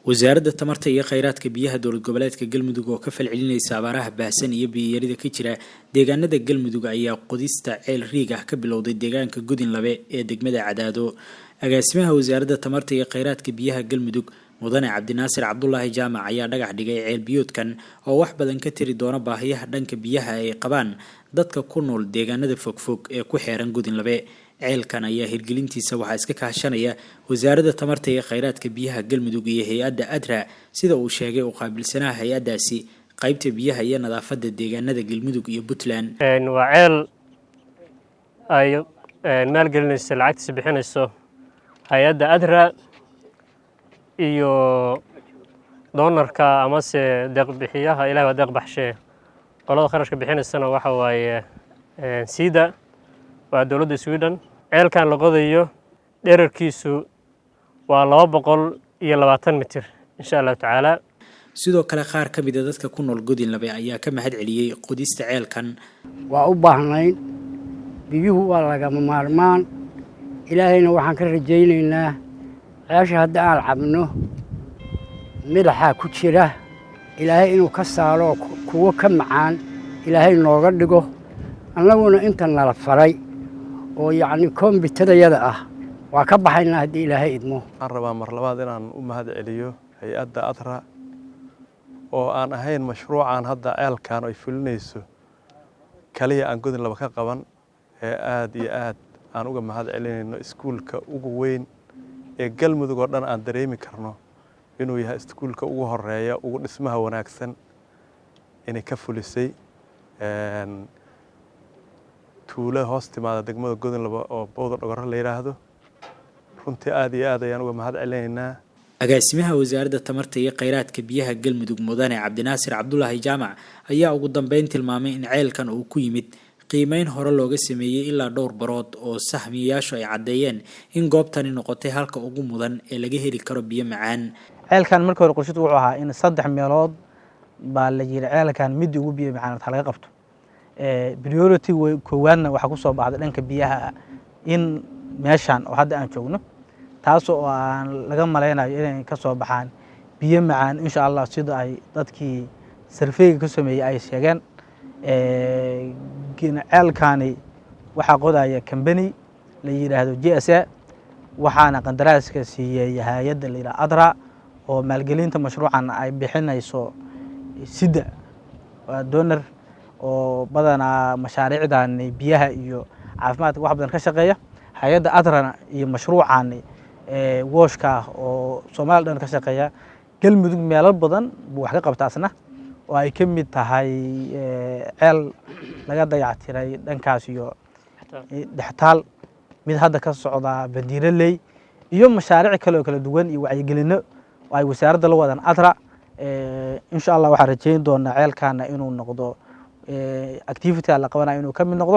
wasaaradda tamarta iyo kheyraadka biyaha dowlad goboleedka Galmudug oo ka falcelinaysa abaaraha baahsan iyo biyo-yarida ka jira deegaanada Galmudug ayaa qodista ceel riig ah ka bilowday deegaanka Gudinlabe ee degmada Cadaado. agaasimaha wasaaradda tamarta iyo kheyraadka biyaha Galmudug mudane Cabdinaasir Cabdullaahi Jaamac ayaa dhagax dhigay ceel biyoodkan oo wax badan ka tiri doona baahiyaha dhanka biyaha ay qabaan dadka ku nool deegaanada fogfog ee ku xeeran Gudinlabe. ceelkan ayaa hirgelintiisa waxaa iska kaashanaya wasaaradda tamarta iyo kheyraadka biyaha Galmudug iyo hay'adda ADRA sida uu sheegay oo qaabilsanaha hay'adaasi qaybta biyaha iyo nadaafadda deegaanada Galmudug iyo Puntland. waa ceel ay maalgelinayso lacagtiisa bixinayso hay'adda ADRA iyo doonarka ama se deeq bixiyaha ilaahay waa deeq baxshay qolada kharashka bixinaysana waxa waaye sida waa dawladda Sweden. ceelkan la qodayo dhererkiisu waa 220 mitir insha Allah taala. sidoo kale qaar ka mid ah dadka ku nool Gudinlabe ayaa ka mahad celiyay qodista ceelkan. waa u baahnayn biyuhu waa lagama maarmaan ilaahayna waxaan ka rajaynaynaa ceesha hadda aan cabno midaxa ku jira ilaahay inuu ka saaro kuwa ka macaan ilaahay nooga dhigo annaguna inta nala faray oo yacni kombitadayada ah waa ka baxaynaa haddii ilaahay idmo. waxaan rabaa mar labaad inaan u mahad celiyo hay'adda ADRA oo aan ahayn mashruucan hadda ceelkan ay fulinayso kaliya aan Gudinlabe ka qaban ee aad iyo aad aan uga mahad celinayno iskuulka ugu weyn ee Galmudug oo dhan aan dareemi karno inuu yahay iskuulka ugu horeeya ugu dhismaha wanaagsan inay ka fulisay tuulo hoos timaada degmada Gudinlabe oo Bowda Dhogor la yiraahdo. runtii aad iyo aad ayaan uga mahad celinaynaa. agaasimaha wasaaradda tamarta iyo kheyraadka biyaha Galmudug mudane Cabdinaasir Cabdullaahi Jaamac ayaa ugu dambeyn tilmaamay in ceelkan uu ku yimid qiimeyn hore looga sameeyay ilaa dhowr barood oo sahmiyaashu ay cadeeyeen in goobtani noqotay halka ugu mudan ee laga heli karo biyo macaan. ceelkan markii hore qorshidu wuxuu ahaa in 3 meelood baa la yiri ceelkan mid ugu biyo macaan laga qabto. priority koowaadna waxa ku soo baxday dhanka biyaha in meeshan oo hadda aan joogno taas oo aan laga maleynayo inay ka soo baxaan biyo macaan insha Allah sida ay dadkii sarfeeyga ka sameeyay ay sheegeen. ceelkani waxa qodaya company la yiraahdo JSA waxaana qandaraaska siiyay hay'adda la yiraahdo ADRA oo maalgelinta mashruucan ay bixinayso sida donor oo badana mashaariicdan biyaha iyo caafimaadka wax badan ka shaqeeya. hay'adda ADRA iyo mashruucan washka oo Soomaaliland ka shaqeeya Galmudug meelo badan buu wax ka qabtaasna oo ay ka mid tahay ceel laga dayactiray dhankaas iyo dhaxtaal mid hadda ka socda Bandiiraley iyo mashaariic kale oo kala duwan iyo wacyigelino oo ay wasaaradda la wadaan ADRA. insha Allah waxaan rajayn doonaa ceelkana inuu noqdo activity la qabanayo inuu ka mid noqdo.